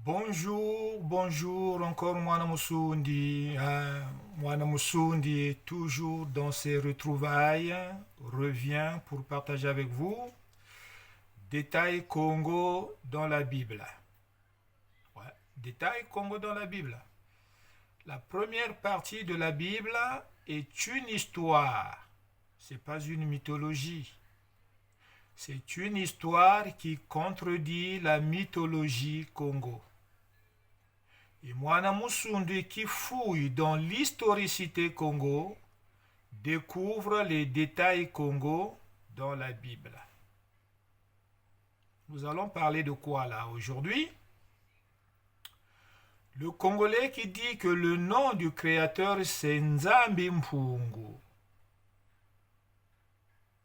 Bonjour, bonjour, encore Mwana Musundi, toujours dans ses retrouvailles, revient pour partager avec vous détails Congo dans la Bible. Ouais, détails Congo dans la Bible. La première partie de la Bible est une histoire, c'est pas une mythologie. C'est une histoire qui contredit la mythologie Congo. Et Mwana Musundi qui fouille dans l'historicité Congo découvre les détails Congo dans la Bible. Nous allons parler de quoi là aujourd'hui? Le Congolais qui dit que le nom du Créateur c'est Nzambi Mpungu.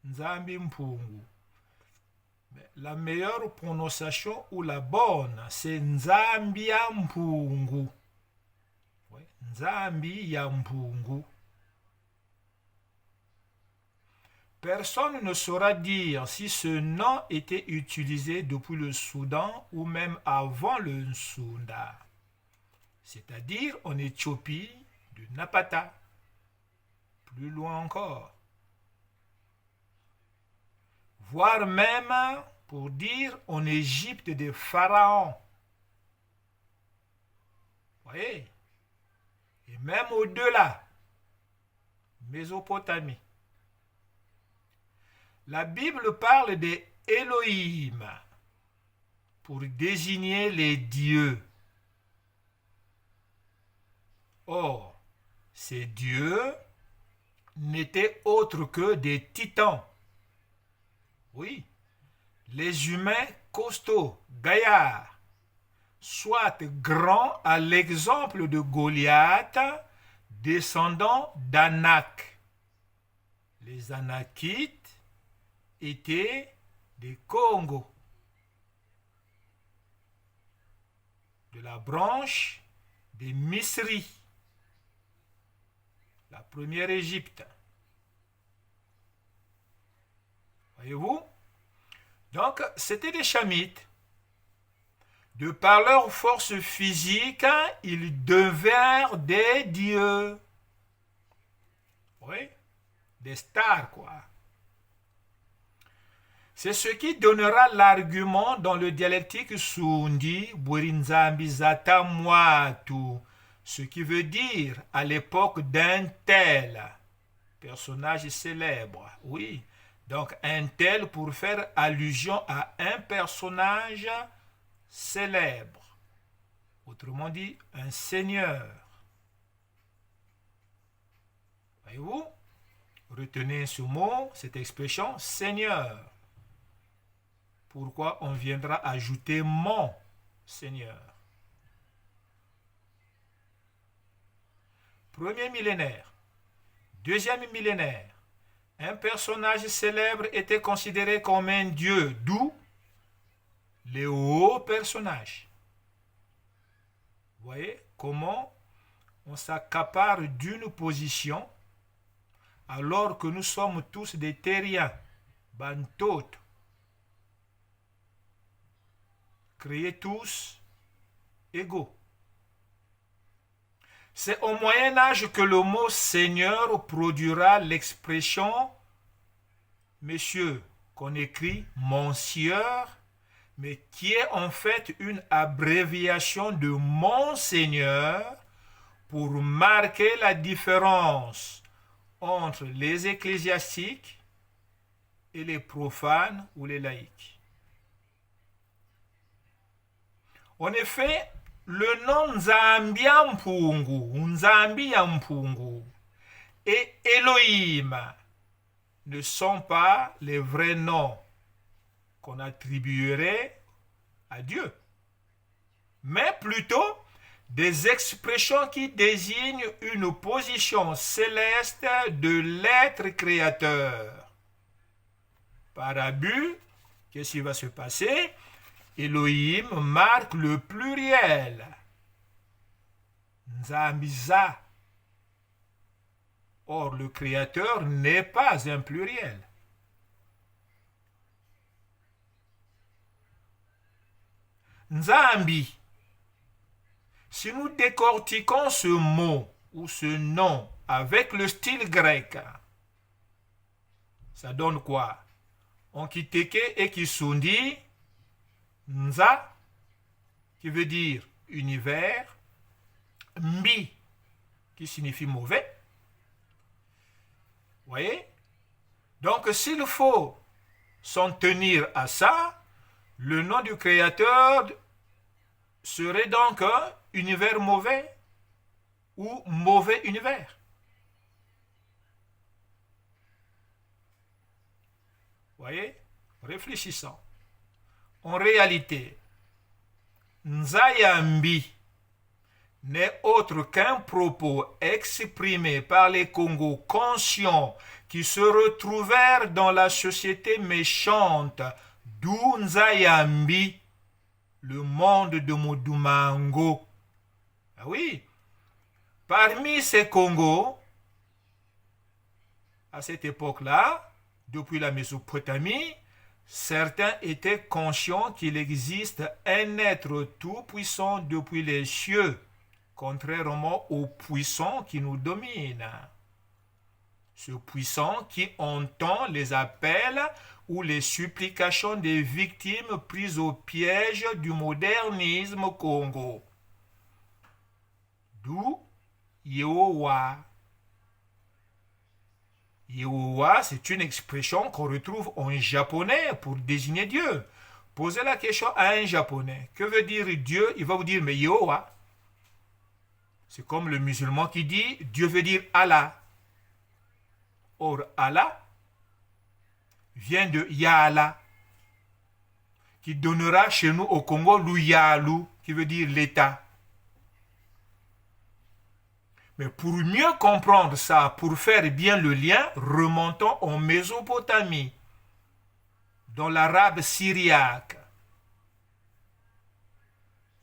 Nzambi Mpungu. Mais la meilleure prononciation ou la bonne, c'est Nzambi ya Mpungu. Ouais, Nzambi ya Mpungu. Personne ne saura dire si ce nom était utilisé depuis le Soudan ou même avant le Nsunda, c'est-à-dire en Éthiopie du Napata, plus loin encore. Voire même pour dire en Égypte des pharaons. Voyez? Et même au-delà, Mésopotamie. La Bible parle des Elohim pour désigner les dieux. Or, ces dieux n'étaient autres que des titans. Oui, les humains costauds, gaillards, soit grands à l'exemple de Goliath, descendants d'Anak. Les Anakites étaient des Congo, de la branche des Misri, la première Égypte. Voyez-vous? Donc, c'était des Chamites. De par leur force physique, ils devinrent des dieux. Oui, des stars, quoi. C'est ce qui donnera l'argument dans le dialectique Sundi, Bwirinzambi Zata Mwatu, ce qui veut dire à l'époque d'un tel personnage célèbre. Oui, donc un tel pour faire allusion à un personnage célèbre. Autrement dit, un seigneur. Voyez-vous? Retenez ce mot, cette expression, seigneur. Pourquoi on viendra ajouter mon Seigneur. Premier millénaire. Deuxième millénaire. Un personnage célèbre était considéré comme un dieu, d'où les hauts personnages. Vous voyez comment on s'accapare d'une position alors que nous sommes tous des terriens, bantotes, créés tous égaux. C'est au Moyen Âge que le mot Seigneur produira l'expression Monsieur, qu'on écrit Monsieur, mais qui est en fait une abréviation de Monseigneur pour marquer la différence entre les ecclésiastiques et les profanes ou les laïcs. En effet, le nom Nzambi ya Mpungu et Elohim ne sont pas les vrais noms qu'on attribuerait à Dieu, mais plutôt des expressions qui désignent une position céleste de l'être créateur. Par abus, qu'est-ce qui va se passer? Elohim marque le pluriel. Nzambiza. Or, le créateur n'est pas un pluriel. Nzambi Si nous décortiquons ce mot ou ce nom avec le style grec, ça donne quoi? Onkiteke et Kisundi, Nza, qui veut dire univers, Mbi, qui signifie mauvais. Vous voyez? Donc, s'il faut s'en tenir à ça, le nom du créateur serait donc univers mauvais ou mauvais univers. Vous voyez? Réfléchissons. En réalité, Nzayambi n'est autre qu'un propos exprimé par les Congos conscients qui se retrouvèrent dans la société méchante d'où Nzayambi, le monde de Modumango. Ah oui, parmi ces Congos, à cette époque-là, depuis la Mésopotamie, certains étaient conscients qu'il existe un être tout-puissant depuis les cieux, contrairement au puissant qui nous domine. Ce puissant qui entend les appels ou les supplications des victimes prises au piège du modernisme Congo. D'où Yehowa. Yehowa, c'est une expression qu'on retrouve en japonais pour désigner Dieu. Posez la question à un japonais. Que veut dire Dieu? Il va vous dire, mais Yehowa. C'est comme le musulman qui dit, Dieu veut dire Allah. Or, Allah vient de Yala, qui donnera chez nous au Congo l'Uyalu, qui veut dire l'État. Mais pour mieux comprendre ça, pour faire bien le lien, remontons en Mésopotamie, dans l'arabe syriaque.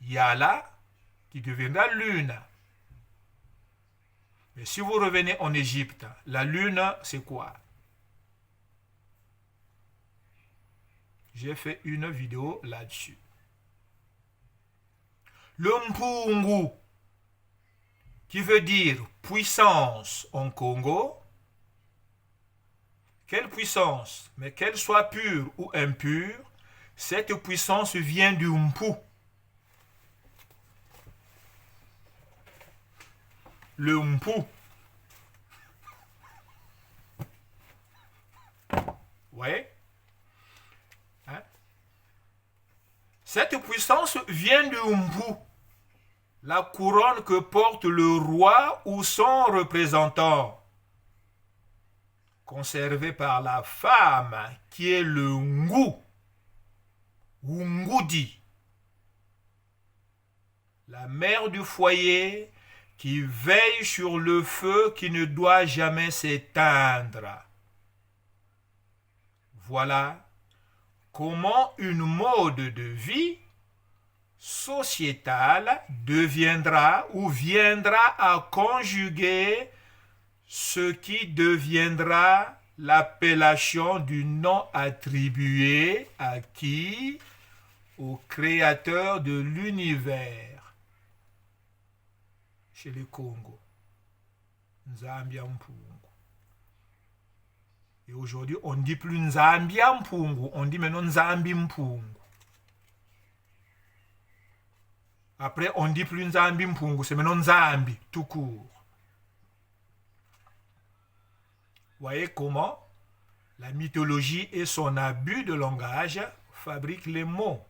Yala, qui deviendra lune. Mais si vous revenez en Égypte, la lune, c'est quoi? J'ai fait une vidéo là-dessus. Le Mpungu, qui veut dire puissance en Congo. Quelle puissance? Mais qu'elle soit pure ou impure, cette puissance vient du Mpu. Le Mpu. Ouais. Hein? Cette puissance vient du Mpu. La couronne que porte le roi ou son représentant, conservée par la femme, qui est le Ngu, ou Ngudi, la mère du foyer qui veille sur le feu qui ne doit jamais s'éteindre. Voilà comment une mode de vie sociétale deviendra ou viendra à conjuguer ce qui deviendra l'appellation du nom attribué à qui? Au créateur de l'univers. Chez les Congo. Nzambia Mpungu. Et aujourd'hui, on ne dit plus Nzambia Mpungu, on dit maintenant Nzambi Mpungu. Après, on ne dit plus Nzambi Mpungu, c'est maintenant Nzambi, tout court. Voyez comment la mythologie et son abus de langage fabriquent les mots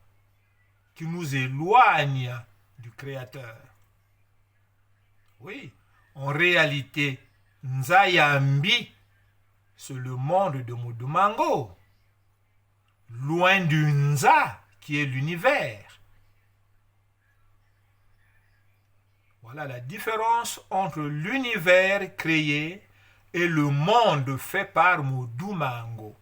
qui nous éloignent du Créateur. Oui, en réalité, Nzayambi, c'est le monde de Modumango, loin du Nza qui est l'univers. Voilà la différence entre l'univers créé et le monde fait par Modumango.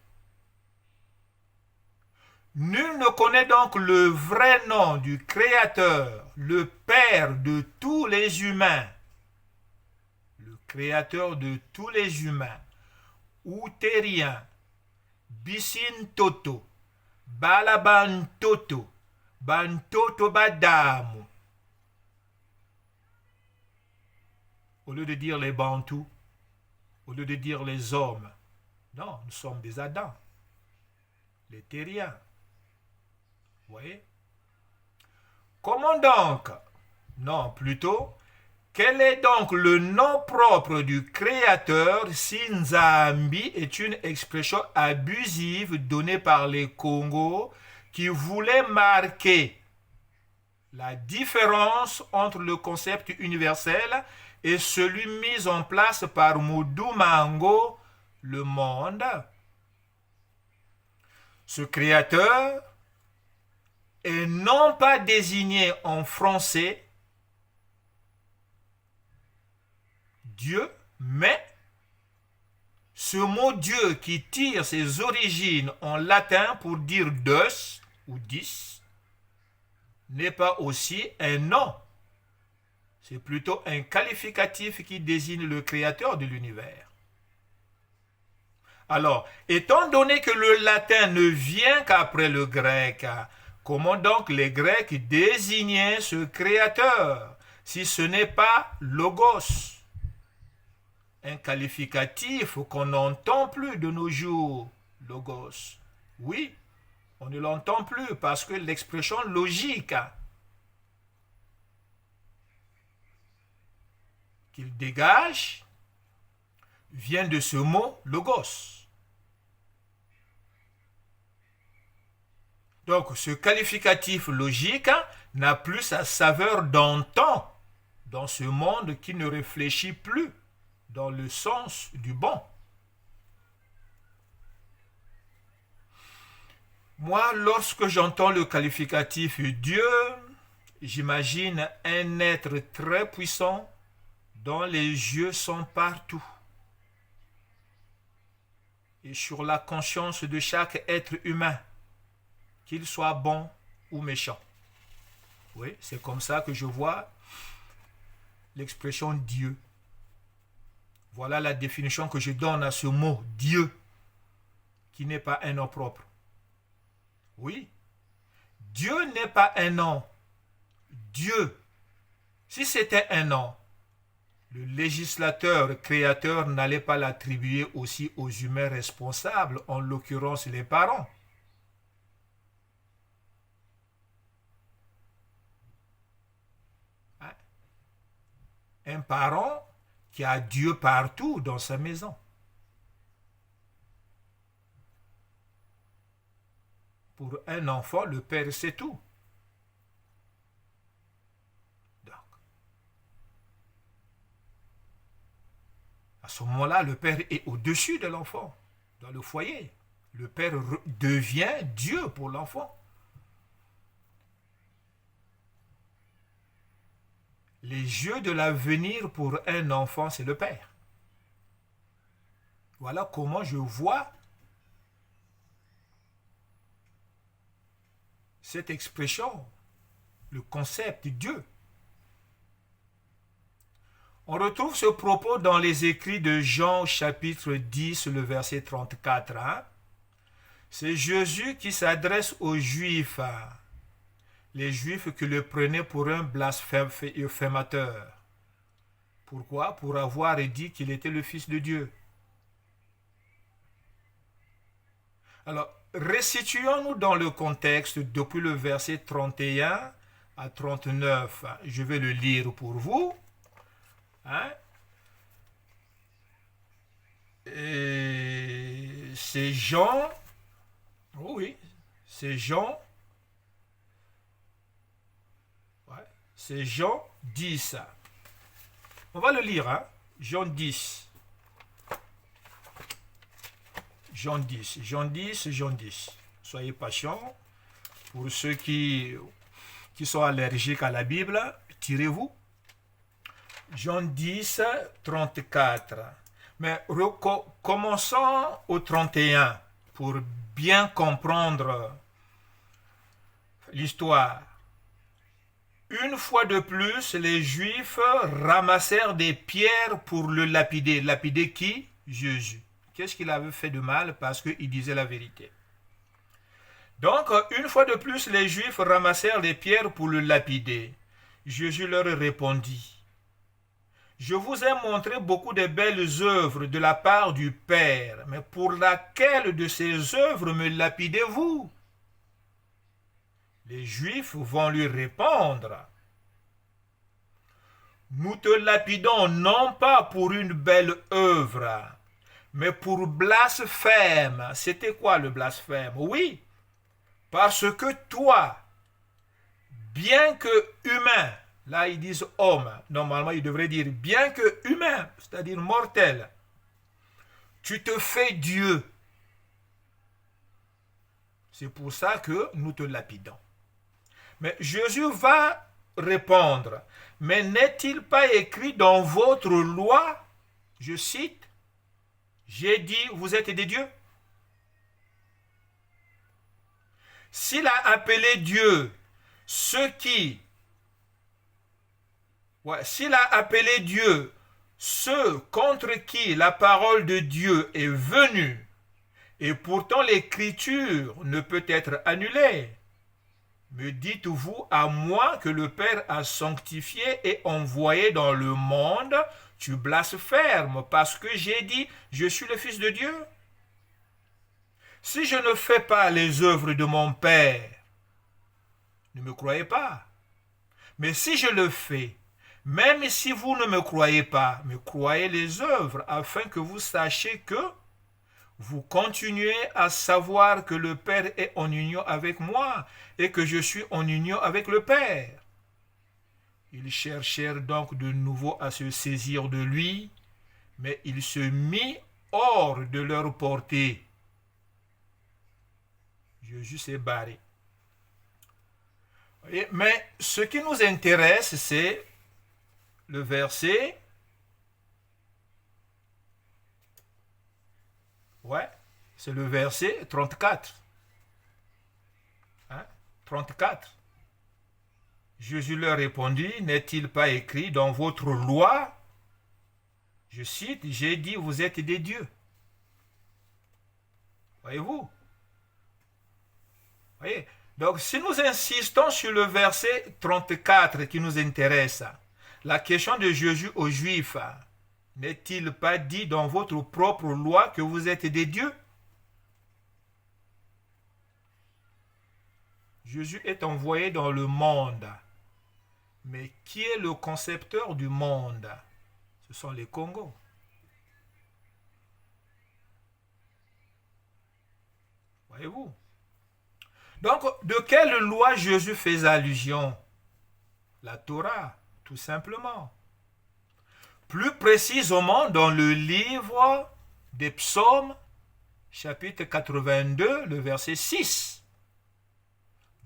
Nul ne connaît donc le vrai nom du Créateur, le Père de tous les humains, le Créateur de tous les humains, Outérien, Bisintoto, Balabantoto, Bantoto Badamu. Au lieu de dire les Bantous, au lieu de dire les hommes. Non, nous sommes des Adams, les terriens. Vous voyez? Comment donc? Non, plutôt, quel est donc le nom propre du Créateur si Nzambi est une expression abusive donnée par les Congos qui voulait marquer la différence entre le concept universel et celui mis en place par Moudou Mango, le monde? Ce Créateur est non pas désigné en français Dieu, mais ce mot Dieu qui tire ses origines en latin pour dire Deus ou Dis n'est pas aussi un nom. C'est plutôt un qualificatif qui désigne le créateur de l'univers. Alors, étant donné que le latin ne vient qu'après le grec, comment donc les Grecs désignaient ce créateur si ce n'est pas logos? Un qualificatif qu'on n'entend plus de nos jours, logos. Oui, on ne l'entend plus parce que l'expression logique qu'il dégage vient de ce mot logos. Donc ce qualificatif logique n'a plus sa saveur d'antan dans ce monde qui ne réfléchit plus dans le sens du bon. Moi, lorsque j'entends le qualificatif Dieu, j'imagine un être très puissant dont les yeux sont partout et sur la conscience de chaque être humain, qu'il soit bon ou méchant. Oui, c'est comme ça que je vois l'expression Dieu. Voilà la définition que je donne à ce mot Dieu, qui n'est pas un nom propre. Oui, Dieu n'est pas un nom. Dieu, si c'était un nom, le législateur créateur n'allait pas l'attribuer aussi aux humains responsables, en l'occurrence les parents. Un parent qui a Dieu partout dans sa maison. Pour un enfant, le père sait tout. Donc, à ce moment-là, le père est au-dessus de l'enfant, dans le foyer. Le père devient Dieu pour l'enfant. Les yeux de l'avenir pour un enfant, c'est le père. Voilà comment je vois cette expression, le concept Dieu. On retrouve ce propos dans les écrits de Jean chapitre 10, le verset 34. C'est Jésus qui s'adresse aux Juifs, les Juifs qui le prenaient pour un blasphémateur. Pourquoi? Pour avoir dit qu'il était le Fils de Dieu. Alors, resituons-nous dans le contexte depuis le verset 31 à 39. Je vais le lire pour vous. C'est Jean. Oui, c'est Jean. C'est Jean 10. On va le lire, Jean 10. Jean 10, Jean 10, Jean 10. Soyez patients. Pour ceux qui sont allergiques à la Bible, tirez-vous. Jean 10, 34. Mais commençons au 31 pour bien comprendre l'histoire. Une fois de plus, les Juifs ramassèrent des pierres pour le lapider. Lapider qui? Jésus. Qu'est-ce qu'il avait fait de mal? Parce qu'il disait la vérité. Donc, une fois de plus, les Juifs ramassèrent des pierres pour le lapider. Jésus leur répondit: Je vous ai montré beaucoup de belles œuvres de la part du Père, mais pour laquelle de ces œuvres me lapidez-vous? Les Juifs vont lui répondre, nous te lapidons non pas pour une belle œuvre, mais pour blasphème. C'était quoi le blasphème? Oui, parce que toi, bien que humain, là ils disent homme, normalement ils devraient dire bien que humain, c'est-à-dire mortel, tu te fais Dieu. C'est pour ça que nous te lapidons. Mais Jésus va répondre, mais n'est-il pas écrit dans votre loi, je cite, j'ai dit, vous êtes des dieux? S'il a appelé Dieu ceux qui... s'il a appelé Dieu ceux contre qui la parole de Dieu est venue, et pourtant l'écriture ne peut être annulée, me dites-vous à moi que le Père a sanctifié et envoyé dans le monde, tu blasphèmes parce que j'ai dit, je suis le Fils de Dieu? Si je ne fais pas les œuvres de mon Père, ne me croyez pas. Mais si je le fais, même si vous ne me croyez pas, me croyez les œuvres, afin que vous sachiez que vous continuez à savoir que le Père est en union avec moi et que je suis en union avec le Père. Ils cherchèrent donc de nouveau à se saisir de lui, mais il se mit hors de leur portée. Jésus s'est barré. Mais ce qui nous intéresse, c'est le verset. C'est le verset 34. 34. Jésus leur répondit, n'est-il pas écrit dans votre loi, je cite, j'ai dit, vous êtes des dieux. Voyez-vous? Voyez? Donc, si nous insistons sur le verset 34 qui nous intéresse, la question de Jésus aux Juifs, n'est-il pas dit dans votre propre loi que vous êtes des dieux? Jésus est envoyé dans le monde. Mais qui est le concepteur du monde? Ce sont les Congos. Voyez-vous? Donc, de quelle loi Jésus fait allusion? La Torah, tout simplement. Plus précisément dans le livre des Psaumes, chapitre 82, le verset 6.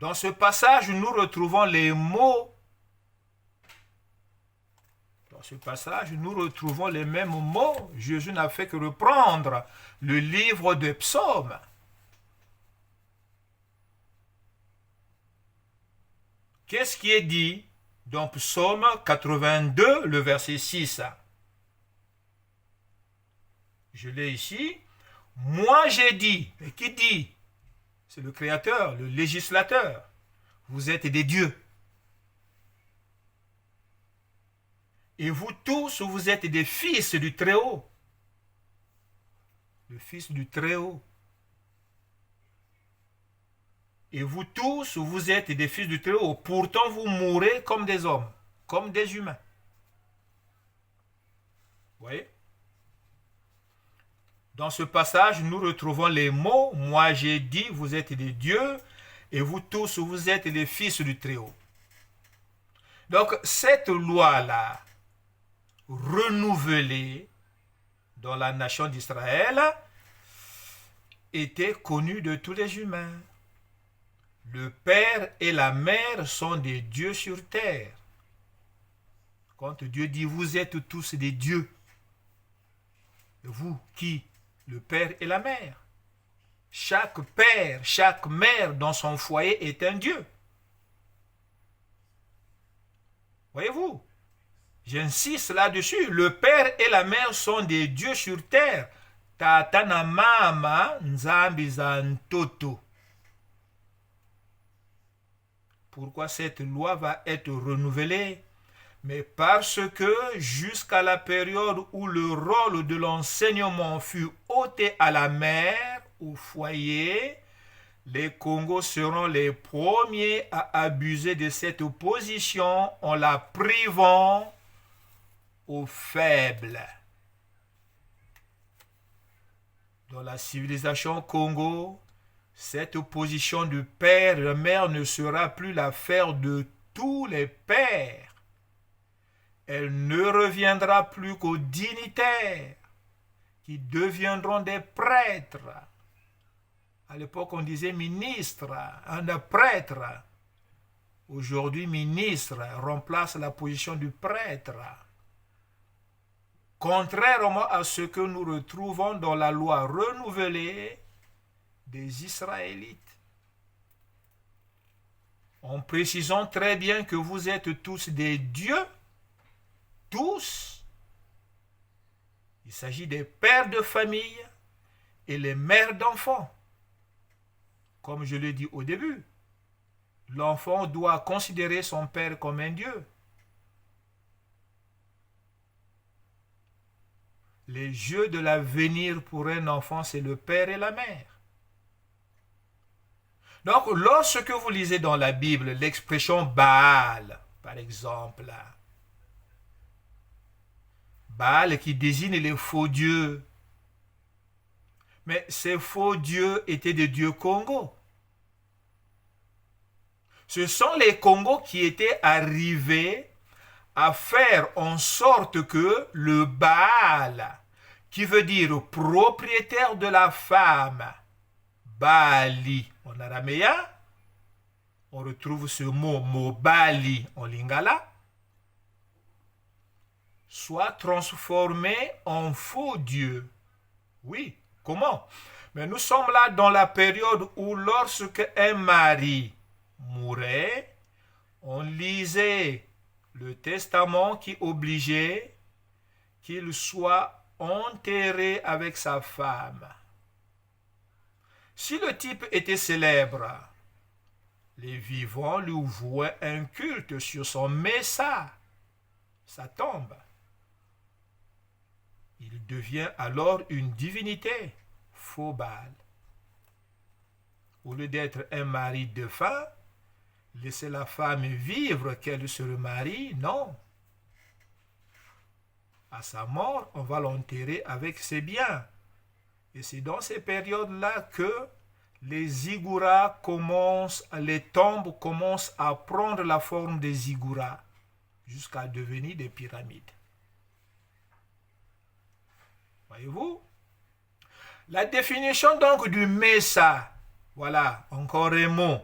Dans ce passage, nous retrouvons les mots. Dans ce passage, nous retrouvons les mêmes mots. Jésus n'a fait que reprendre le livre des Psaumes. Qu'est-ce qui est dit dans Psaume 82, le verset 6? Je l'ai ici. Moi j'ai dit. Et qui dit? C'est le Créateur, le législateur. Vous êtes des dieux. Et vous tous, vous êtes des fils du Très-Haut. Le Fils du Très-Haut. Et vous tous, vous êtes des fils du Très-Haut. Pourtant, vous mourrez comme des hommes, comme des humains. Vous voyez? Dans ce passage, nous retrouvons les mots « Moi j'ai dit, vous êtes des dieux, et vous tous, vous êtes les fils du Très-Haut. » Donc, cette loi-là, renouvelée dans la nation d'Israël, était connue de tous les humains. Le Père et la Mère sont des dieux sur terre. Quand Dieu dit, vous êtes tous des dieux, vous qui? Le Père et la Mère. Chaque père, chaque mère dans son foyer est un Dieu. Voyez-vous? J'insiste là-dessus. Le Père et la Mère sont des dieux sur terre. Tata na mama nzambi za ntoto. Pourquoi cette loi va être renouvelée? mais parce que jusqu'à la période où le rôle de l'enseignement fut ôté à la mère, au foyer, les Congos seront les premiers à abuser de cette position en la privant aux faibles. Dans la civilisation Congo, cette position de père et de mère ne sera plus l'affaire de tous les pères. Elle ne reviendra plus qu'aux dignitaires qui deviendront des prêtres. À l'époque, on disait ministre, un prêtre. Aujourd'hui, ministre remplace la position du prêtre. Contrairement à ce que nous retrouvons dans la loi renouvelée des Israélites. En précisant très bien que vous êtes tous des dieux, tous. Il s'agit des pères de famille et les mères d'enfants. Comme je l'ai dit au début, l'enfant doit considérer son père comme un dieu. Les jeux de l'avenir pour un enfant, c'est le père et la mère. Donc, lorsque vous lisez dans la Bible l'expression Baal, par exemple, Baal qui désigne les faux dieux, mais ces faux dieux étaient des dieux Congo. Ce sont les Congos qui étaient arrivés à faire en sorte que le Baal, qui veut dire propriétaire de la femme, Baali en araméen, on retrouve ce mot Bali en lingala, soit transformé en faux dieu. Oui, comment? Mais nous sommes là dans la période où lorsque un mari mourait, on lisait le testament qui obligeait qu'il soit enterré avec sa femme. Si le type était célèbre, les vivants lui vouaient un culte sur son messa, sa tombe. Il devient alors une divinité, faux Baal. Au lieu d'être un mari défunt, laisser la femme vivre qu'elle se remarie, non. À sa mort, on va l'enterrer avec ses biens. Et c'est dans ces périodes-là que les zigouras les tombes commencent à prendre la forme des zigouras jusqu'à devenir des pyramides. Voyez-vous? La définition donc du Messa, voilà, encore un mot.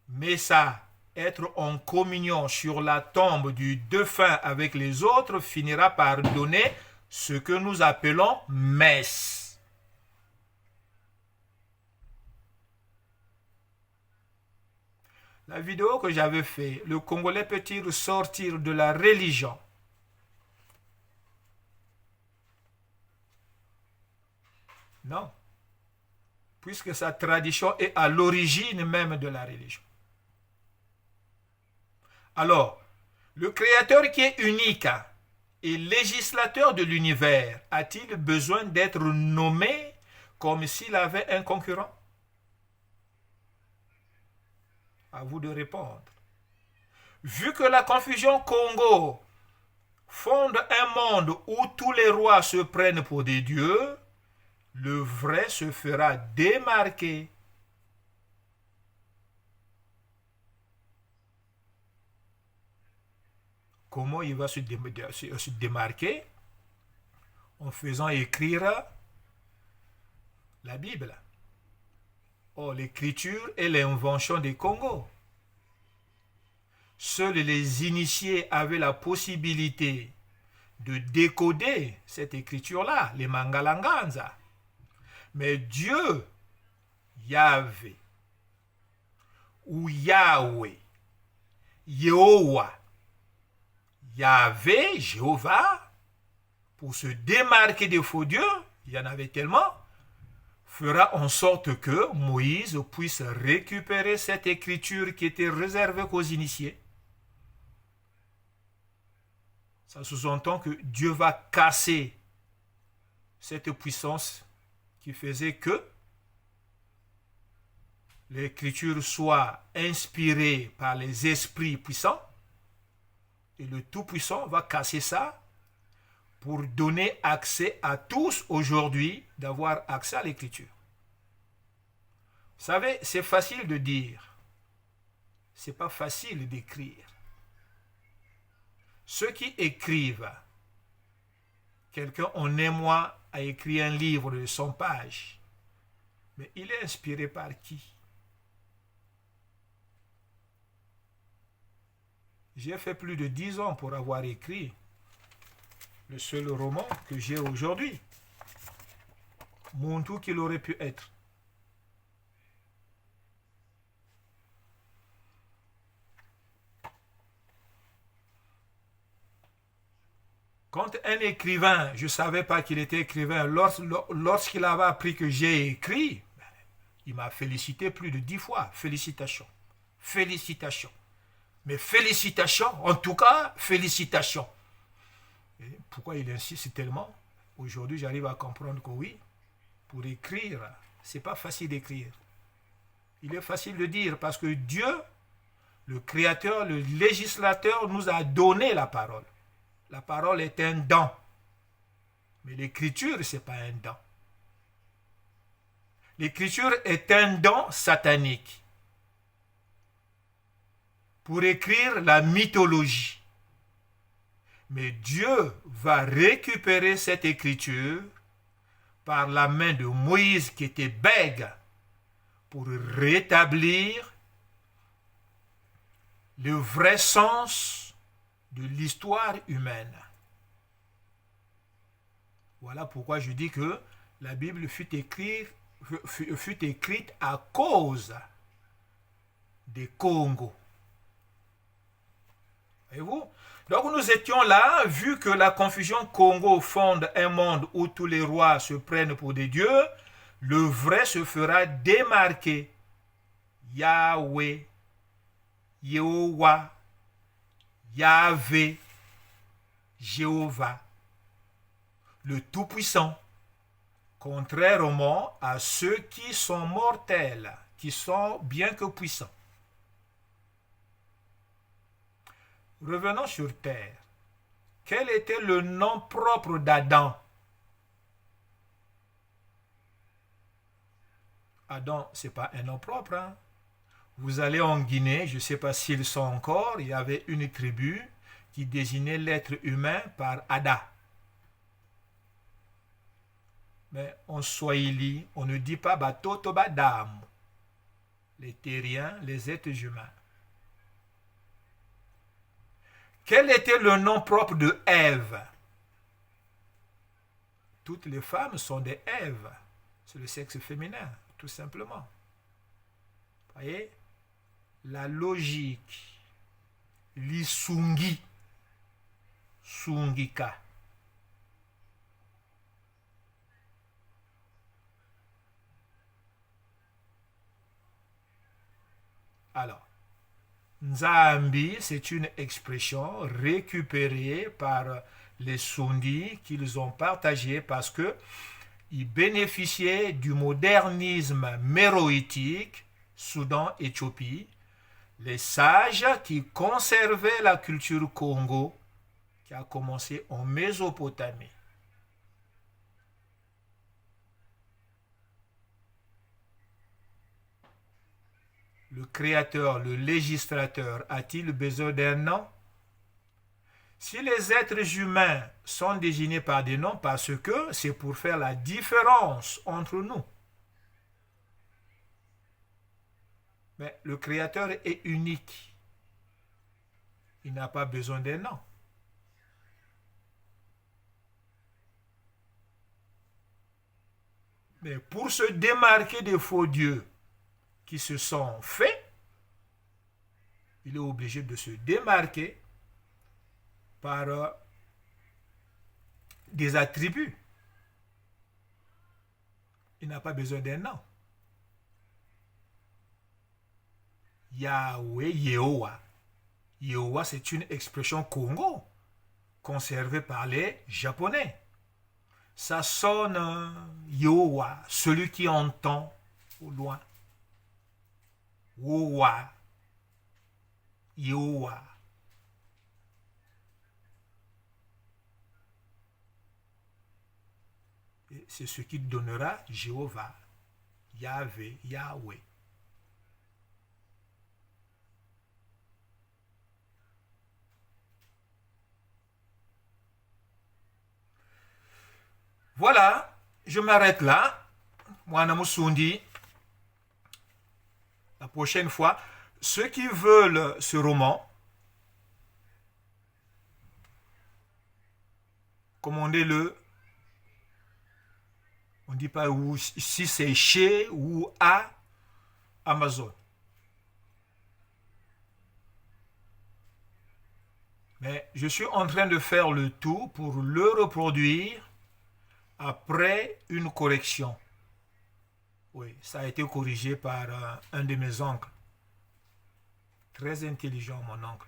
Messa, être en communion sur la tombe du défunt avec les autres, finira par donner ce que nous appelons messe. La vidéo que j'avais faite, le Congolais peut-il sortir de la religion? Non. Puisque sa tradition est à l'origine même de la religion. Alors, le Créateur qui est unique et législateur de l'univers a-t-il besoin d'être nommé comme s'il avait un concurrent? À vous de répondre. Vu que la confusion Congo fonde un monde où tous les rois se prennent pour des dieux, le vrai se fera démarquer. Comment il va se démarquer? En faisant écrire la Bible. Or, l'écriture est l'invention des Congos. Seuls les initiés avaient la possibilité de décoder cette écriture-là, les Mangalanganza. Mais Dieu, Yahvé, ou Yahweh, Yehowa, Yahvé, Jéhovah, pour se démarquer des faux dieux, il y en avait tellement, fera en sorte que Moïse puisse récupérer cette écriture qui était réservée qu'aux initiés. Ça sous-entend que Dieu va casser cette puissance qui faisait que l'écriture soit inspirée par les esprits puissants, et le Tout-Puissant va casser ça pour donner accès à tous aujourd'hui d'avoir accès à l'écriture. Vous savez, c'est facile de dire, c'est pas facile d'écrire. Ceux qui écrivent, quelqu'un en émoi a écrit un livre de 100 pages, mais il est inspiré par qui? J'ai fait plus de 10 ans pour avoir écrit le seul roman que j'ai aujourd'hui. Mon tout qu'il aurait pu être. Quand un écrivain, je ne savais pas qu'il était écrivain, lorsqu'il avait appris que j'ai écrit, il m'a félicité plus de 10 fois. Félicitations. Félicitations. Mais félicitations, en tout cas, félicitations. Et pourquoi il insiste tellement? Aujourd'hui, j'arrive à comprendre que oui, pour écrire, c'est pas facile d'écrire. Il est facile de dire parce que Dieu, le Créateur, le législateur, nous a donné la parole. La parole est un don. Mais l'écriture, ce n'est pas un don. L'écriture est un don satanique pour écrire la mythologie. Mais Dieu va récupérer cette écriture par la main de Moïse qui était bègue pour rétablir le vrai sens de l'histoire humaine. Voilà pourquoi je dis que la Bible fut écrite à cause des Congos. Voyez-vous? Donc nous étions là, vu que la confusion Congo fonde un monde où tous les rois se prennent pour des dieux, le vrai se fera démarquer. Yahweh, Yehowa, Yahvé, Jéhovah, le Tout-Puissant, contrairement à ceux qui sont mortels, qui sont bien que puissants. Revenons sur terre. Quel était le nom propre d'Adam? Adam, ce n'est pas un nom propre. Hein? Vous allez en Guinée, je ne sais pas s'ils sont encore, il y avait une tribu qui désignait l'être humain par Ada. Mais en Swahili, on ne dit pas Batoto Badam. Les terriens, les êtres humains. Quel était le nom propre de Ève? Toutes les femmes sont des Èves. C'est le sexe féminin, tout simplement. Vous voyez? La logique. Lisungi. Sungika. Alors, Nzambi, c'est une expression récupérée par les Sundis qu'ils ont partagée parce qu'ils bénéficiaient du modernisme méroïtique, Soudan-Éthiopie, les sages qui conservaient la culture Congo qui a commencé en Mésopotamie. Le créateur, le législateur, a-t-il besoin d'un nom? Si les êtres humains sont désignés par des noms, parce que c'est pour faire la différence entre nous. Mais le créateur est unique. Il n'a pas besoin d'un nom. Mais pour se démarquer des faux dieux qui se sont faits, il est obligé de se démarquer par des attributs. Il n'a pas besoin d'un nom. Yahweh, Yehowa. Yehowa, c'est une expression Congo. conservé par les Japonais. Ça sonne Yowa, celui qui entend au loin. Wowa, Yowa. C'est ce qui donnera Jéhovah, Yahvé, Yahweh. Voilà, je m'arrête là. Mwana Musundi. La prochaine fois, ceux qui veulent ce roman, commandez-le. On ne dit pas où, si c'est chez ou à Amazon. Mais je suis en train de faire le tout pour le reproduire après une correction. Oui, ça a été corrigé par un de mes oncles. Très intelligent, mon oncle.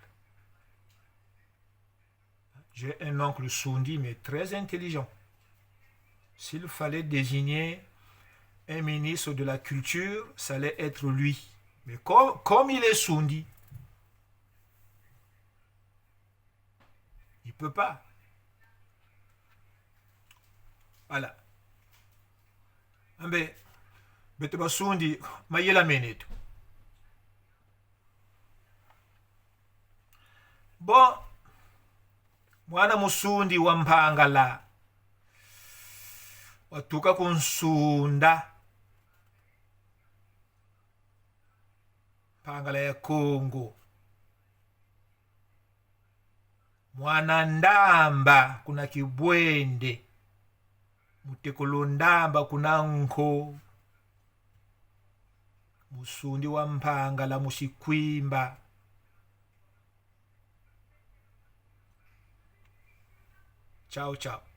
J'ai un oncle Sundi, mais très intelligent. S'il fallait désigner un ministre de la culture, ça allait être lui. Mais comme il est Sundi, il ne peut pas. Voilà. Mais Beteba Sundi, Mayela Menetu. Bon, mwana musundi wa Mpangala watuka kunsunda Mpangala ya Kongo. Mwana ndamba kuna Kibwende, mutekolo ndamba kuna Nko. Musundi wa Mpangala Mushikwimba. Ciao, ciao.